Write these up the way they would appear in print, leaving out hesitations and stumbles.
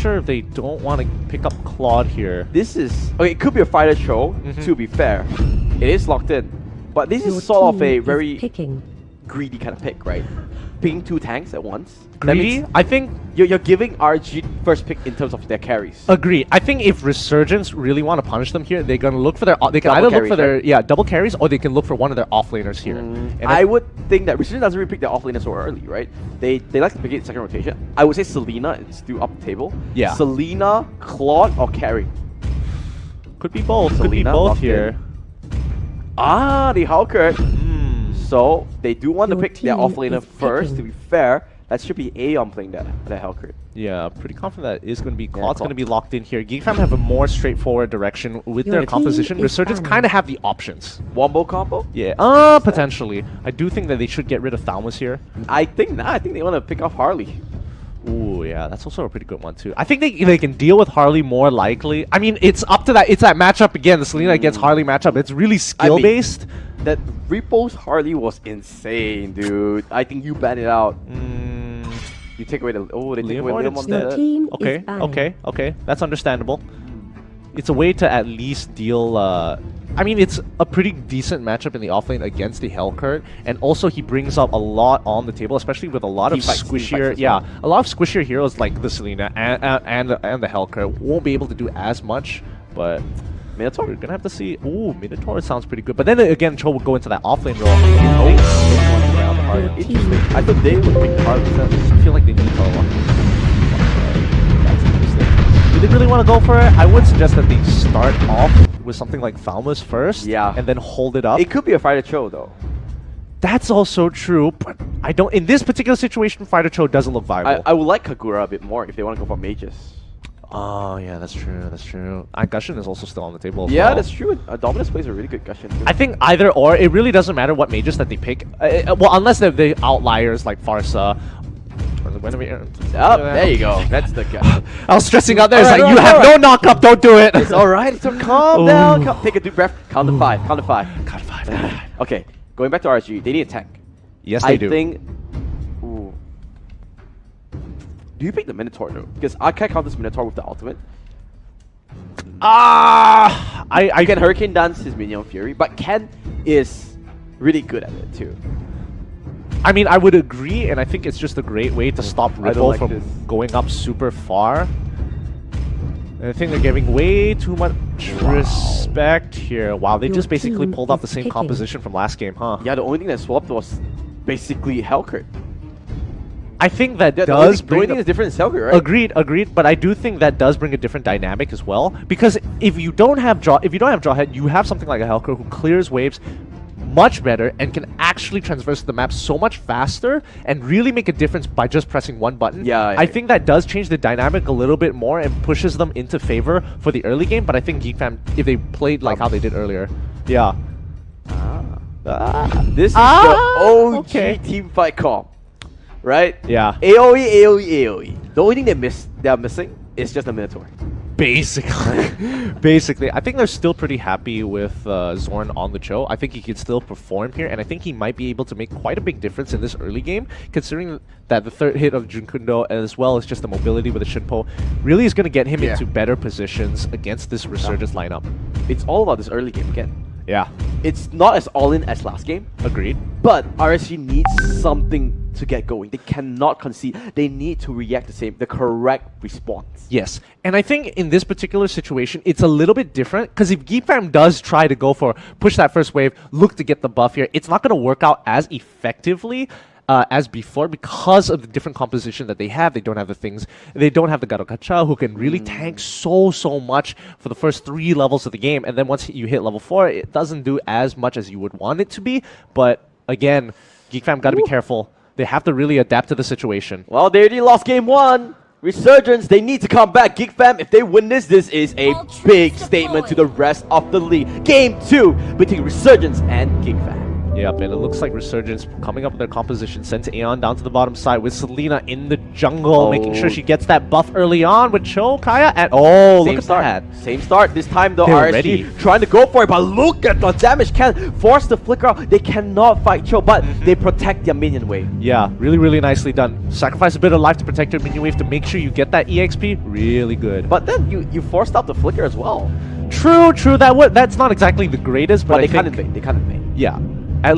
sure if they don't want to pick up Claude here. This is... Okay, it could be a fighter show, to be fair. It is locked in. But this is sort of a very greedy kind of pick, right? Picking 2 tanks at once. Greedy? I think... You're giving RG first pick in terms of their carries. Agree. I think if Resurgence really want to punish them here, they're going to look for their... They can either look for their... Yeah, double carries, or they can look for one of their offlaners here. And I would think that Resurgence doesn't really pick their offlaner so early, right? They like to pick it in second rotation. I would say Selena is still up the table. Yeah. Selena, Claude, or carry. Could be both. Selena, could be both here. Ah, the Halkert. So they do want to pick their offlaner first, to be fair. That should be Aeon playing that Halkert. Yeah, pretty confident that is going to be Claude's going to be locked in here. Geek Fam have a more straightforward direction with their composition. Resurgence kind of have the options. Wombo combo? Yeah, potentially. I do think that they should get rid of Thalmus here. I think they want to pick off Harley. Ooh, yeah, that's also a pretty good one too. I think they can deal with Harley more likely. I mean, it's up to that. It's that matchup again. The Selena against Harley matchup. It's really skill based. That Repo's Harley was insane, dude. I think you ban it out. You take away the... Oh, they take away Liam on that. Okay. That's understandable. It's a way to at least deal... I mean, it's a pretty decent matchup in the offlane against the Hellcurt, and also he brings up a lot on the table, especially with a lot of squishier... Yeah, a lot of squishier heroes like the Selena and the Hellcurt won't be able to do as much, but... Minotaur? We're gonna have to see... Ooh, Minotaur sounds pretty good, but then again, Cho will go into that offlane role. Interesting. I thought they would pick Harley. I feel like they need to unlock. That's interesting. Do they really want to go for it? I would suggest that they start off with something like Thalmus first, and then hold it up. It could be a fighter Cho though. That's also true, but I don't. In this particular situation, fighter Cho doesn't look viable. I would like Kagura a bit more if they want to go for mages. Oh yeah, that's true. That's true. Gushin is also still on the table. Yeah, that's true. Dominus plays a really good Gushin too. I think either or. It really doesn't matter what mages that they pick. Well, unless they're the outliers like Farsa. There you go. That's the guy. I was stressing out there. It's like, you have no knock-up. Don't do it. It's alright. So calm down. Take a deep breath. Count to 5. Count to 5. Count to 5. Okay. Going back to RG. They need a tank. Yes, they do. I think... Ooh. Do you pick the Minotaur though? Because I can't count this Minotaur with the ultimate. I can Hurricane Dance his minion Fury, but Ken is really good at it too. I mean, I would agree, and I think it's just a great way to stop Ripple from going up super far. And I think they're giving way too much respect here. Wow, they just basically pulled off the same composition from last game, huh? Yeah, the only thing that swapped was basically Hellcurt. I think that does bring... The only thing is different is Hellcurt, right? Agreed, but I do think that does bring a different dynamic as well. Because if you don't have Jawhead, you have something like a Hellcurt who clears waves much better and can actually traverse the map so much faster and really make a difference by just pressing one button. Yeah, I think that does change the dynamic a little bit more and pushes them into favor for the early game, but I think Geek Fam, if they played like how they did earlier, yeah. This is the OG team fight comp, right? Yeah. AoE. The only thing they are missing is just a Minotaur. Basically, I think they're still pretty happy with Zorn on the Cho. I think he can still perform here, and I think he might be able to make quite a big difference in this early game, considering that the third hit of Junkundo, as well as just the mobility with the Shinpo, really is going to get him into better positions against this Resurgence lineup. It's all about this early game again. Yeah. It's not as all-in as last game. Agreed. But RSG needs something to get going. They cannot concede. They need to react the correct response. Yes. And I think in this particular situation, it's a little bit different. Because if Geek Fam does try to go for push that first wave, look to get the buff here, it's not going to work out as effectively as before because of the different composition that they have. They don't have the things. They don't have the Garokacha who can really tank so much for the first 3 levels of the game. And then once you hit level 4, it doesn't do as much as you would want it to be. But again, Geek Fam got to be careful. They have to really adapt to the situation. Well, they already lost game 1. Resurgence, they need to come back. Geek Fam, if they win this is a big statement to the rest of the league. Game 2 between Resurgence and Geek Fam. Yep, and it looks like Resurgence coming up with their composition, sends Aeon down to the bottom side with Selena in the jungle, making sure she gets that buff early on with Cho, Kaya, and look at that. Same start. This time though, They're RSG ready. trying to go for it, but look at the damage. Can force the flicker out. They cannot fight Cho, but they protect their minion wave. Yeah, really, really nicely done. Sacrifice a bit of life to protect your minion wave to make sure you get that EXP. Really good. But then you forced out the flicker as well. True. That's not exactly the greatest, but they I think, can't invade. They can't invade. yeah. At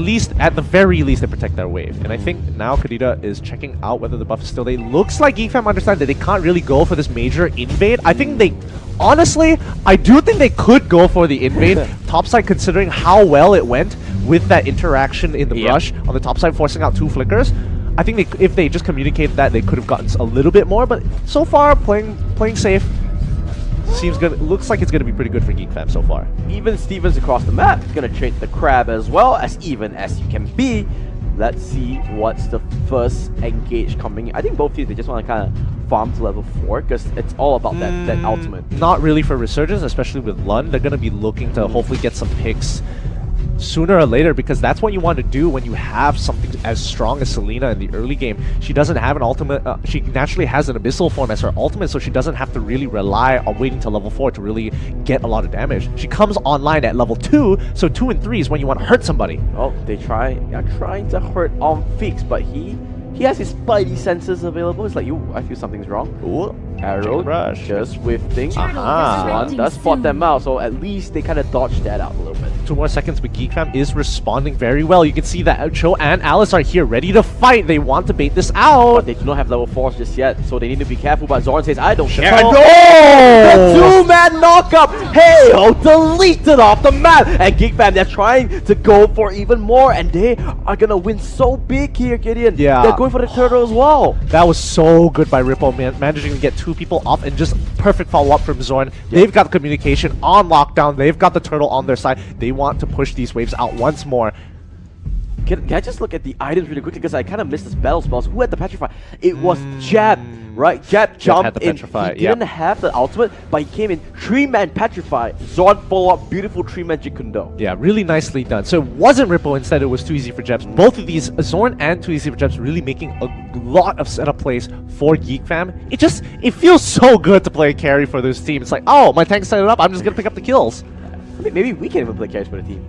the very least, they protect their wave. And I think now Kadita is checking out whether the buff is still there. Looks like Geek Fam understand that they can't really go for this major invade. I think honestly, I do think they could go for the invade. Topside, considering how well it went with that interaction in the brush on the top side, forcing out 2 flickers. I think if they just communicated that, they could have gotten a little bit more. But so far, playing safe. Seems good. Looks like it's going to be pretty good for Geek Fam so far. Even Stevens across the map is going to trade the crab as well, as even as you can be. Let's see what's the first engage coming. I think both teams, they just want to kind of farm to level 4 because it's all about that ultimate. Not really for Resurgence, especially with Lund. They're going to be looking to hopefully get some picks sooner or later, because that's what you want to do when you have something as strong as Selena in the early game. She doesn't have an ultimate. She naturally has an Abyssal form as her ultimate, so she doesn't have to really rely on waiting till level 4 to really get a lot of damage. She comes online at level 2, so 2 and 3 is when you want to hurt somebody. Oh, they're trying to hurt on Fix, but he has his spidey senses available. It's like, I feel something's wrong. Ooh, arrow, rush. just with things. Aha. One does spot them out, so at least they kind of dodged that out a little bit. 2 more seconds, but Geek Fam is responding very well. You can see that Cho and Alice are here ready to fight. They want to bait this out. But they do not have level 4s just yet, so they need to be careful. But Zorn says, I don't care. No! The 2-man knockup! Hey, deleted off the map! And Geek Fam, they're trying to go for even more, and they are gonna win so big here, Gideon. Yeah. They're going for the turtle as well. That was so good by Ripple, managing to get 2 people off and just perfect follow-up from Zorn. They've got the communication on lockdown. They've got the turtle on their side. They want to push these waves out once more. Can I just look at the items really quickly, because I kind of missed the battle spells. Who had the Petrify? It was Jab, right? Jab jumped in. Petrify, He didn't have the ultimate, but he came in 3-man Petrify. Zorn follow-up, beautiful 3-man Jikundo. Yeah, really nicely done. So it wasn't Ripple, instead it was Too Easy for Jebs. Both of these, Zorn and Too Easy for Jebs, really making a lot of setup plays for Geek Fam. It feels so good to play carry for this team. It's like, oh, my tank set it up, I'm just going to pick up the kills. Maybe we can even play carries for the team.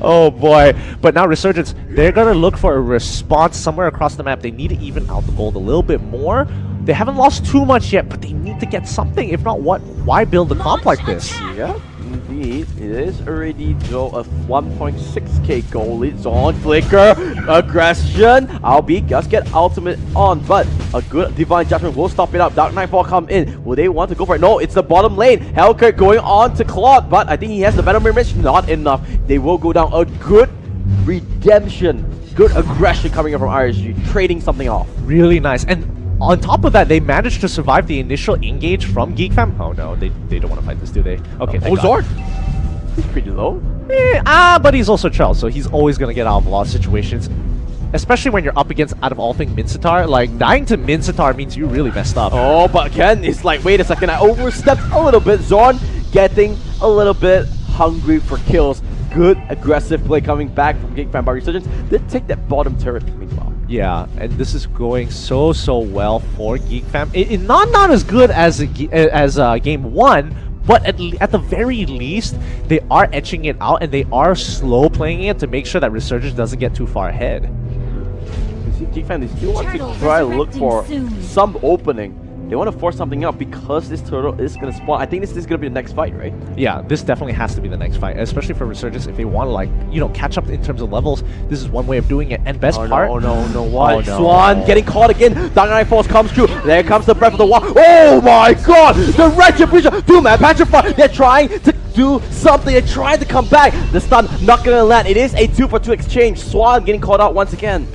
Oh boy. But now Resurgence, they're going to look for a response somewhere across the map. They need to even out the gold a little bit more. They haven't lost too much yet, but they need to get something. If not, why build a comp like this? Yeah, indeed. It is already though a 1.6k goal lead on Flicker. Aggression. Albie does get ultimate on, but a good Divine Judgment will stop it up. Dark Nightfall come in. Will they want to go for it? No, it's the bottom lane. Hellkirk going on to Claude, but I think he has the better mirage. Not enough. They will go down. A good redemption. Good aggression coming in from RSG. Trading something off. Really nice. And on top of that, they managed to survive the initial engage from Geek Fam. Oh no, they don't want to fight this, do they? Okay, thank God. Zorn! He's pretty low. But he's also Charles, so he's always going to get out of a lot of situations. Especially when you're up against, out of all things, Mincetar. Like, dying to Mincetar means you really messed up. Oh, but again, it's like, wait a second, I overstepped a little bit. Zorn getting a little bit hungry for kills. Good aggressive play coming back from Geek Fam by Resurgence. Did take that bottom turret meanwhile. Yeah, and this is going so well for Geek Fam. Not as good as game 1, but at the very least, they are etching it out and they are slow playing it to make sure that Resurgence doesn't get too far ahead. You see, Geek Fam, they still want to try to look for some opening. They want to force something out because this turtle is going to spawn. I think this is going to be the next fight, right? Yeah, this definitely has to be the next fight, especially for Resurgence. If they want to, like, catch up in terms of levels, this is one way of doing it. And best part... Oh no, what? Oh, no. Swan getting caught again. Dark Knight Force comes through. There comes the Breath of the Wild. Oh my god! The Retribution! 2-man Petrify! They're trying to do something. They're trying to come back. The stun not going to land. It is a 2-for-2 exchange. Swan getting caught out once again.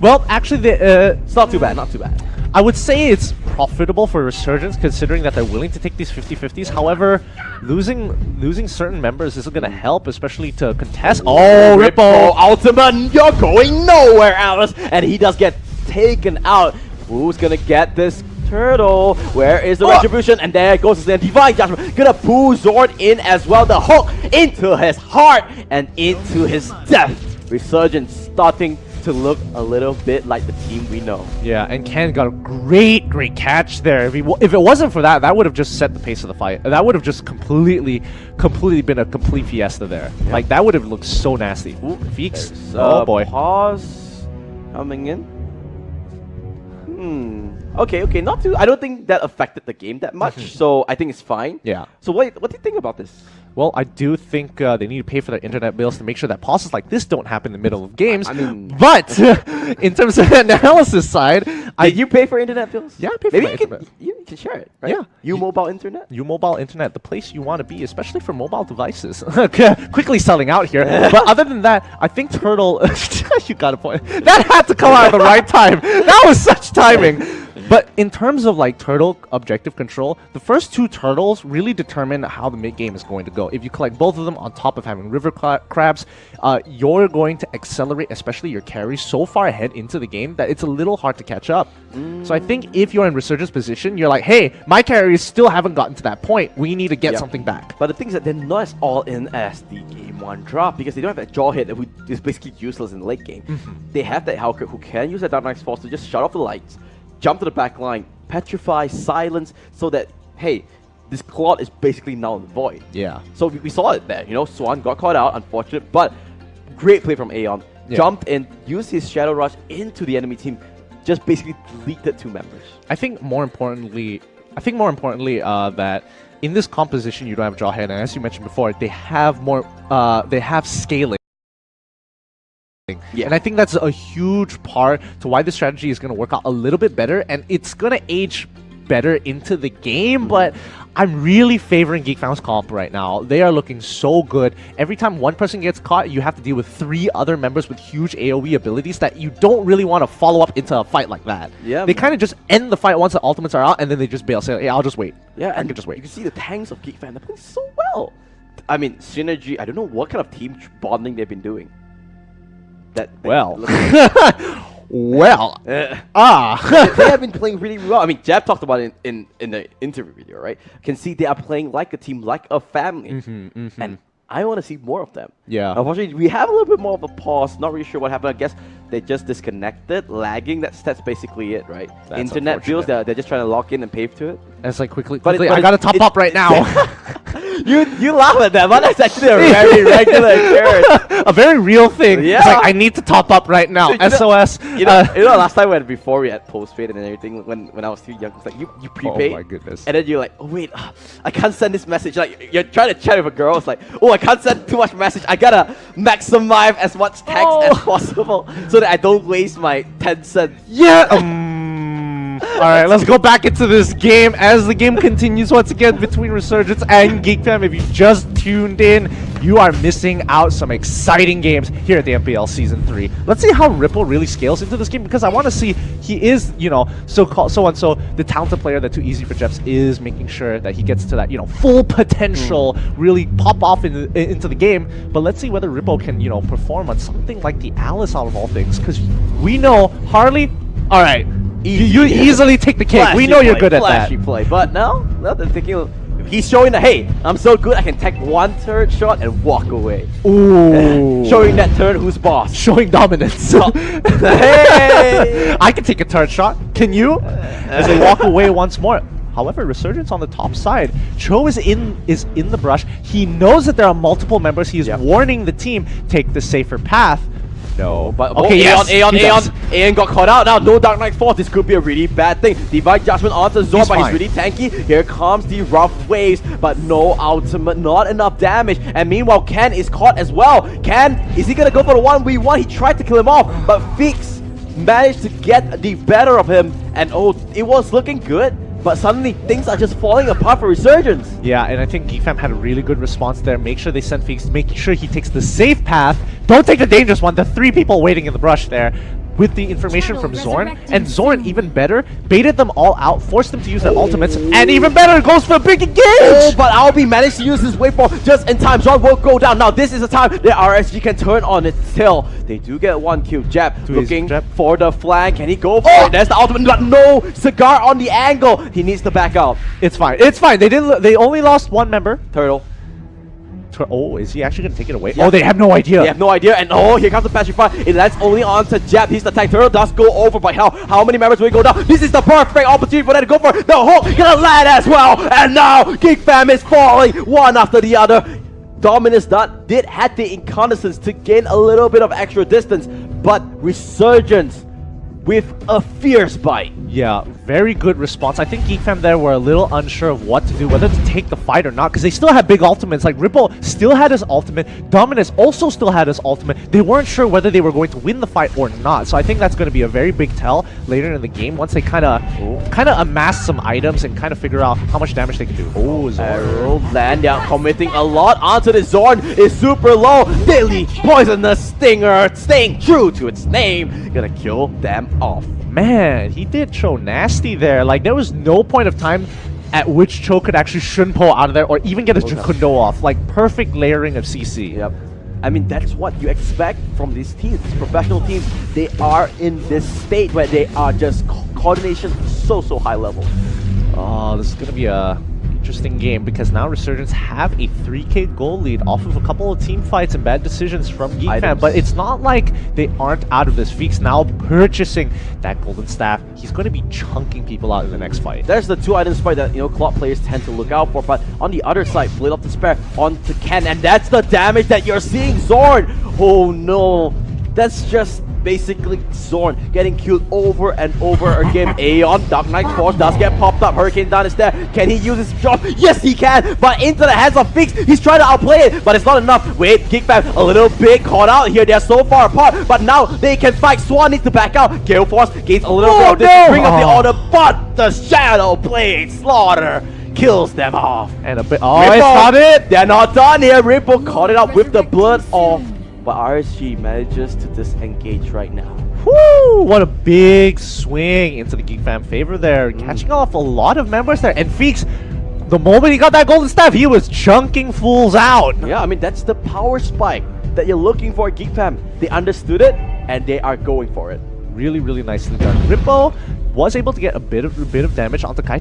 Well, actually, it's not too bad, not too bad. I would say it's profitable for Resurgence considering that they're willing to take these 50-50s. However, losing certain members isn't going to help, especially to contest. Oh, Ripple! Ultimate, you're going nowhere, Alice! And he does get taken out. Who's going to get this Turtle. Where is the retribution? And there goes the Divine Judgment. Gonna pull Zord in as well. The hook into his heart and into his death. Resurgence starting to look a little bit like the team we know. Yeah, and Ken got a great catch there. If it wasn't for that, that would have just set the pace of the fight. That would have just completely been a complete fiesta there. Yep. Like, that would have looked so nasty. Ooh, Feeks. Oh boy. Pause coming in. Okay, not too. I don't think that affected the game that much, so I think it's fine. Yeah. So what do you think about this? Well, I do think they need to pay for their internet bills to make sure that pauses like this don't happen in the middle of games. I mean, but in terms of the analysis side, did you pay for internet bills? Yeah, I pay for my internet. You can share it, right? Yeah. You mobile internet? You mobile internet, the place you want to be, especially for mobile devices. Quickly selling out here. But other than that, I think Turtle... you got a point. That had to come out at the right time. That was such timing. But in terms of like turtle objective control, the first two turtles really determine how the mid game is going to go. If you collect both of them on top of having river crabs, you're going to accelerate, especially your carries, so far ahead into the game that it's a little hard to catch up. So I think if you're in Resurgence position, you're like, hey, my carries still haven't gotten to that point. We need to get something back. But the thing is that they're not as all in as the game one drop because they don't have that Jawhead who is basically useless in the late game. They have that Hellcat who can use that Dark Knight's Force to just shut off the lights, jump to the back line, petrify, silence, so that, hey, this Claude is basically now in the void. Yeah. So we saw it there, you know, Swan got caught out, unfortunate, but great play from Aeon. Yeah. Jumped in, used his Shadow Rush into the enemy team, just basically deleted two members. I think more importantly that in this composition you don't have Jawhead, and as you mentioned before, they have scaling. Yeah. And I think that's a huge part to why this strategy is going to work out a little bit better, and it's going to age better into the game, but I'm really favoring Geek Fam's comp right now. They are looking so good. Every time one person gets caught, you have to deal with 3 other members with huge AoE abilities that you don't really want to follow up into a fight like that. Yeah, they kind of just end the fight once the ultimates are out, and then they just bail. Say, hey, I'll just wait. Yeah, I can just wait. You can see the tanks of Geek Fam, they're playing so well. I mean, synergy, I don't know what kind of team bonding they've been doing. Well, they have been playing really well. I mean, Jab talked about it in the interview video, right? Can see they are playing like a team, like a family, and I want to see more of them. Yeah. Unfortunately, we have a little bit more of a pause. Not really sure what happened. I guess they just disconnected, lagging. That's basically it, right? That's Internet bills. They're just trying to lock in and pay to it. It's like quickly. But I gotta top up right now. You laugh at that, but that's actually a very regular occurrence. A very real thing. Yeah. It's like, I need to top up right now. SOS. You know, last time before we had postpaid and everything, when I was too young, it's like you prepaid. Oh my goodness. And then you're like, oh wait, I can't send this message. Like you're trying to chat with a girl. It's like, oh, I can't send too much message. I gotta maximize as much text as possible so that I don't waste my 10 cents. Yeah. Alright, let's go back into this game as the game continues once again between Resurgence and Geek Fam. If you just tuned in, you are missing out some exciting games here at the MPL Season 3. Let's see how Ripple really scales into this game, because I want to see, he is, you know, so the talented player that Too Easy for Jeps is making sure that he gets to that, you know, full potential, really pop off into the game. But let's see whether Ripple can, you know, perform on something like the Alice out of all things, because we know Harley, alright, you easily take the cake. We know you're good at that. Flashy play, but no, they're thinking he's showing that, hey, I'm so good I can take one turret shot and walk away. Ooh. Showing that turret who's boss. Showing dominance. Hey! I can take a turret shot. Can you? As they walk away once more. However, Resurgence on the top side. Cho is in the brush. He knows that there are multiple members. He is warning the team, take the safer path. No, but okay, Aeon got caught out now. No Dark Knight Force. This could be a really bad thing. Divine Judgment onto Zord, but he's really tanky. Here comes the rough waves, but no ultimate, not enough damage. And meanwhile, Ken is caught as well. Ken, is he gonna go for the 1v1? He tried to kill him off, but Feeks managed to get the better of him. And oh, it was looking good. But suddenly, things are just falling apart for Resurgence. Yeah, and I think Geek Fam had a really good response there. Make sure they send Feeks, make sure he takes the safe path. Don't take the dangerous one. The 3 people waiting in the brush there. with the information from Zorn, and Zorn, even better, baited them all out, forced them to use their ultimates, and even better, goes for a big engage! Oh, but Albi managed to use his waveform just in time. Zorn will go down. Now, this is the time that RSG can turn on its tail. They do get one kill. Jab looking for the flank. Can he go for it? There's the ultimate, but no! Cigar on the angle. He needs to back out. It's fine. It's fine. They only lost one member. Turtle. Oh, is he actually going to take it away? Yeah. Oh, they have no idea. They have no idea. And oh, here comes the Pacify. It lands only onto Jab. He's the tank. Turtle does go over, but how many members will go down? This is the perfect opportunity for them to go for it. The hook gonna land as well. And now Geek Fam is falling one after the other. Dominus did had the Incarnations to gain a little bit of extra distance, but Resurgence with a fierce bite. Yeah, very good response. I think Geek Fam there were a little unsure of what to do, whether to take the fight or not, because they still had big ultimates. Like, Ripple still had his ultimate. Dominus also still had his ultimate. They weren't sure whether they were going to win the fight or not. So I think that's going to be a very big tell later in the game once they kind of amass some items and kind of figure out how much damage they can do. Oh, Zorn. Arrow land down, committing a lot onto the Zorn is super low. Daily Poisonous Stinger, staying true to its name, gonna kill them off. Man, he did Cho nasty there. Like, there was no point of time at which Cho could actually Shunpo out of there or even get a Jukundo off. Like, perfect layering of CC. Yep. I mean, that's what you expect from these teams, these professional teams. They are in this state where they are just coordination so high level. Oh, this is going to be a interesting game because now Resurgence have a 3k goal lead off of a couple of team fights and bad decisions from Geek Fam, but it's not like they aren't out of this. Feek's now purchasing that golden staff. He's going to be chunking people out in the next fight. There's the 2 items fight that, Cloud players tend to look out for, but on the other side, Blade of Despair onto Ken, and that's the damage that you're seeing. Zorn! Oh no, that's just basically Zorn getting killed over and over again. Aeon, Dark Knight Force does get popped up. Hurricane Down is there. Can he use his jump? Yes, he can, but into the hands of Feeks. He's trying to outplay it, but it's not enough. Wait, Geek Fam a little bit caught out here. They're so far apart, but now they can fight. Swan needs to back out. Gale Force gains a little bit of this bring up the order, but the Shadow Blade Slaughter kills them off. And a bit. Oh, Ripple, it's not it. They're not done here. Ripple caught it up with the blood off. But RSG manages to disengage right now. Woo! What a big swing into the Geek Fam favor there. Catching off a lot of members there. And Feeks, the moment he got that golden staff, he was chunking fools out. Yeah, I mean, that's the power spike that you're looking for, Geek Fam. They understood it, and they are going for it. Really, really nicely done. Rippo was able to get a bit of damage onto Kai.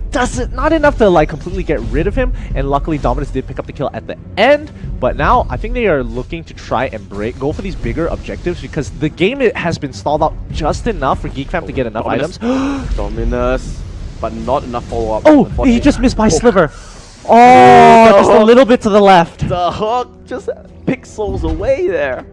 Not enough to like completely get rid of him, and luckily Dominus did pick up the kill at the end. But now I think they are looking to try and go for these bigger objectives because the game has been stalled out just enough for Geek Fam to get enough items. Dominus, but not enough follow-up. Oh, he just missed by sliver. Oh, just a little bit to the left. The hook just pixels away there.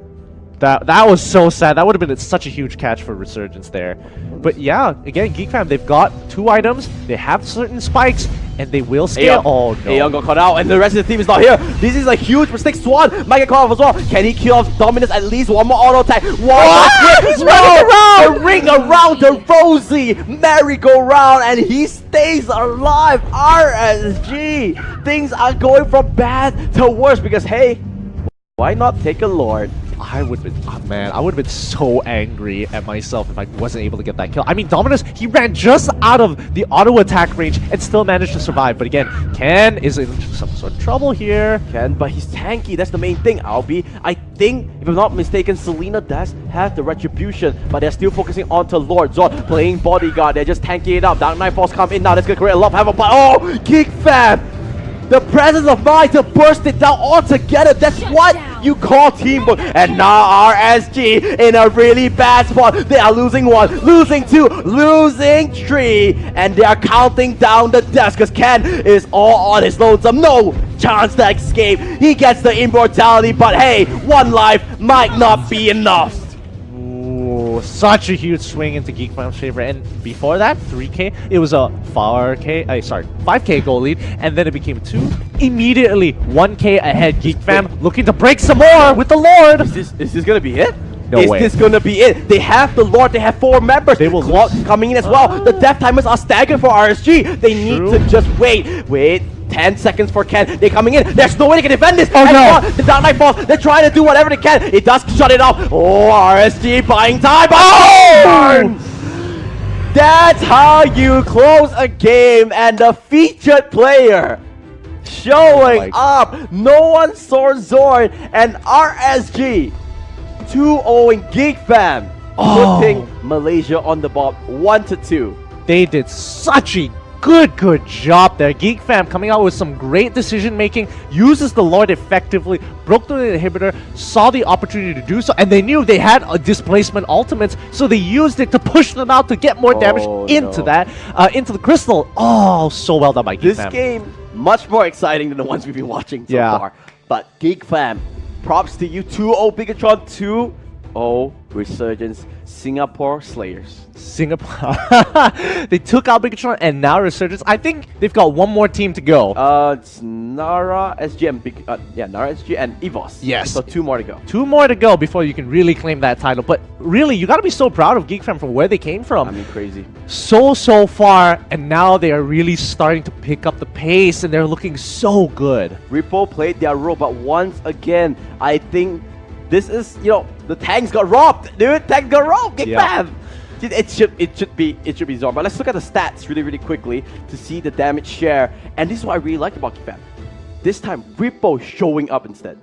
That was so sad. That would have been such a huge catch for Resurgence there. But yeah, again, Geek Fam, they've got 2 items, they have certain spikes, and they will scale. Oh no. Aeon got caught out, and the rest of the team is not here. This is a huge mistake. Swan might get caught off as well. Can he kill off Dominus at least one more auto attack? He's running around! The ring around the Rosie merry-go-round, and he stays alive. RSG! Things are going from bad to worse because, hey, why not take a Lord? I would have been, oh man, I would have been so angry at myself if I wasn't able to get that kill. I mean, Dominus, he ran just out of the auto attack range and still managed to survive. But again, Ken is in some sort of trouble here. Ken, but he's tanky. That's the main thing, Albi. I think, if I'm not mistaken, Selena does have the retribution, but they're still focusing onto Lord Zord playing bodyguard. They're just tanking it up. Dark Knight Force come in now. That's gonna create a lot of havoc. But oh, Geek Fam! The presence of mind to burst it down all together. That's what you call teamwork. And now RSG in a really bad spot. They are losing 1, losing 2, losing 3. And they are counting down the deaths because Ken is all on his lonesome. No chance to escape. He gets the immortality, but hey, 1 life might not be enough. Such a huge swing into Geek Fam's favor, and before that, 3k, it was a 5k goal lead, and then it became 2. Immediately, 1k ahead. Geek Fam looking to break some more with the Lord. Is this gonna be it? No way. Is this gonna be it? They have the Lord, they have 4 members. They will coming in as well. The death timers are staggered for RSG. They need to just wait. 10 seconds for Ken. They're coming in. There's no way they can defend this. Oh, And no. the Dark Knight falls. They're trying to do whatever they can. It does shut it off. Oh, RSG buying time. Oh! That's how you close a game, and the featured player showing up. No one saw Zorn, and RSG 2-0 in Geek Fam, putting Malaysia on the board 1-2. They did such a good job there. Geek Fam coming out with some great decision making, uses the Lord effectively, broke through the inhibitor, saw the opportunity to do so, and they knew they had a displacement ultimates, so they used it to push them out to get more damage into into the crystal. Oh, so well done by Geek Fam. This game, much more exciting than the ones we've been watching so far. But Geek Fam, props to you. 2-0 Bigatron, 2-0 Resurgence, Singapore Slayers. Singapore. They took out Bigatron and now Resurgence. I think they've got one more team to go. It's Nara, SG, and Nara, SG, and EVOS. Yes. So 2 more to go. 2 more to go before you can really claim that title. But really, you got to be so proud of Geek Fam from where they came from. I mean, crazy. So far, and now they are really starting to pick up the pace, and they're looking so good. Ripple played their role, but once again, I think this is, the tanks got robbed, dude. Tanks got robbed. Geek Fam. It should be Zorn. But let's look at the stats really quickly to see the damage share. And this is what I really like about Geek Fam. This time, Ripple showing up instead.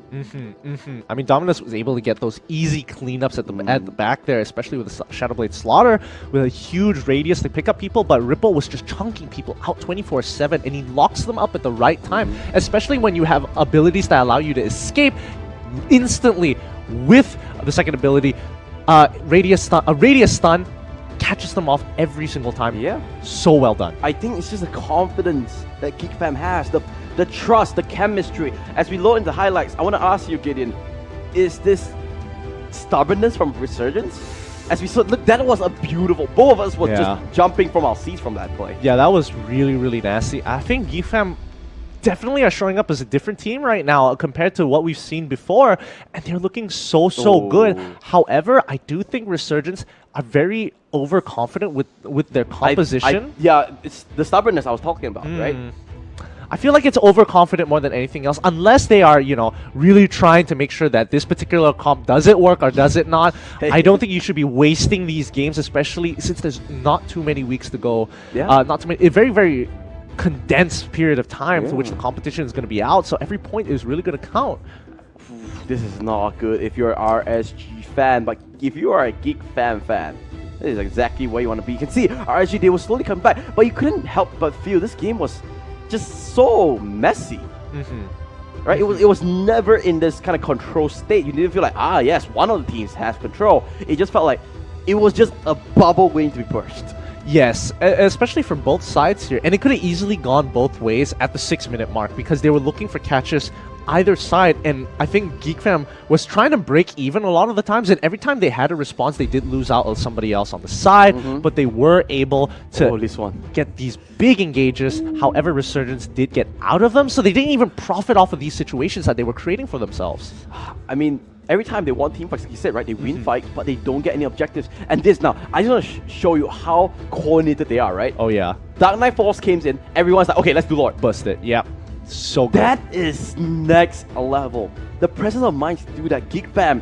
I mean, Dominus was able to get those easy cleanups at the back there, especially with the Shadowblade Slaughter, with a huge radius to pick up people, but Ripple was just chunking people out 24/7, and he locks them up at the right time, especially when you have abilities that allow you to escape instantly with the second ability. Radius stun catches them off every single time. Yeah. So well done. I think it's just the confidence that Geek Fam has, the trust, the chemistry. As we load into highlights, I want to ask you, Gideon, is this stubbornness from Resurgence? As we saw, look, that was a beautiful. Both of us were just jumping from our seats from that play. Yeah, that was really nasty. I think Geek Fam definitely are showing up as a different team right now compared to what we've seen before, and they're looking so good. However, I do think Resurgence are very overconfident with their composition. It's the stubbornness I was talking about, right? I feel like it's overconfident more than anything else, unless they are, really trying to make sure that this particular comp does it work or does it not. I don't think you should be wasting these games, especially since there's not too many weeks to go. Not too many. Very condensed period of time for which the competition is going to be out, so every point is really going to count. This is not good if you're an RSG fan, but if you are a Geek Fam fan, this is exactly where you want to be. You can see RSG, they will slowly come back, but you couldn't help but feel this game was just so messy. Right? It was never in this kind of control state. You didn't feel like, yes, one of the teams has control. It just felt like it was just a bubble waiting to be burst. Yes, especially from both sides here. And it could have easily gone both ways at the 6-minute mark because they were looking for catches either side. And I think Geek Fam was trying to break even a lot of the times. And every time they had a response, they did lose out on somebody else on the side. But they were able to get these big engages. However, Resurgence did get out of them. So they didn't even profit off of these situations that they were creating for themselves. I mean, every time they won team fights, like you said, right, they win fights, but they don't get any objectives. And this now, I just want to show you how coordinated they are, right? Oh, yeah. Dark Knight Force came in, everyone's like, okay, let's do Lord. Bust it, yep. So good. That is next level. The presence of mind to do that. Geek Fam,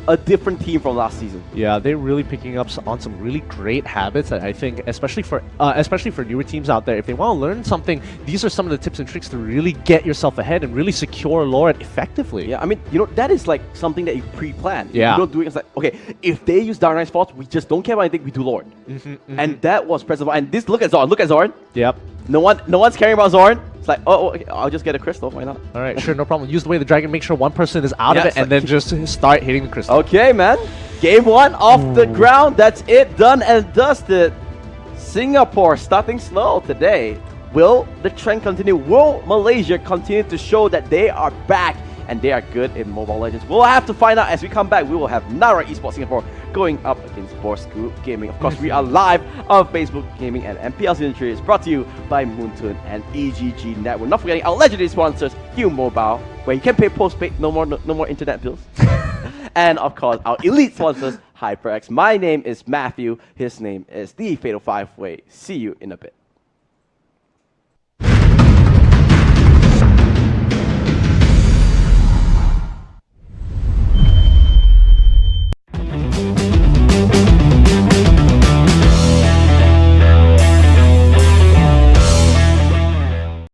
a different team from last season. Yeah, they're really picking up on some really great habits that I think, especially for newer teams out there, if they want to learn something, these are some of the tips and tricks to really get yourself ahead and really secure Lord effectively. Yeah, I mean, that is like something that you pre-plan. Yeah. You don't do it. It's like, okay, if they use Dark Knight's Force, we just don't care about anything, we do Lord. And that was present. And this, look at Zorn. Yep. No one's caring about Zorn. It's like, okay, I'll just get a crystal. Why not? All right, sure, no problem. Use the way of the dragon. Make sure one person is out of it, and then just start hitting the crystal. Okay, man. Game 1 off the ground. That's it. Done and dusted. Singapore starting slow today. Will the trend continue? Will Malaysia continue to show that they are back and they are good in Mobile Legends? We'll have to find out as we come back. We will have Nara Esports Singapore going up against Sports Group Gaming. Of course, we are live on Facebook Gaming, and MPL Season 3 is brought to you by Moontoon and EGG Network. Not forgetting our legendary sponsors, U Mobile, where you can pay postpaid, no more internet bills. And of course, our elite sponsors, HyperX. My name is Matthew. His name is the Fatal 5-Way. See you in a bit.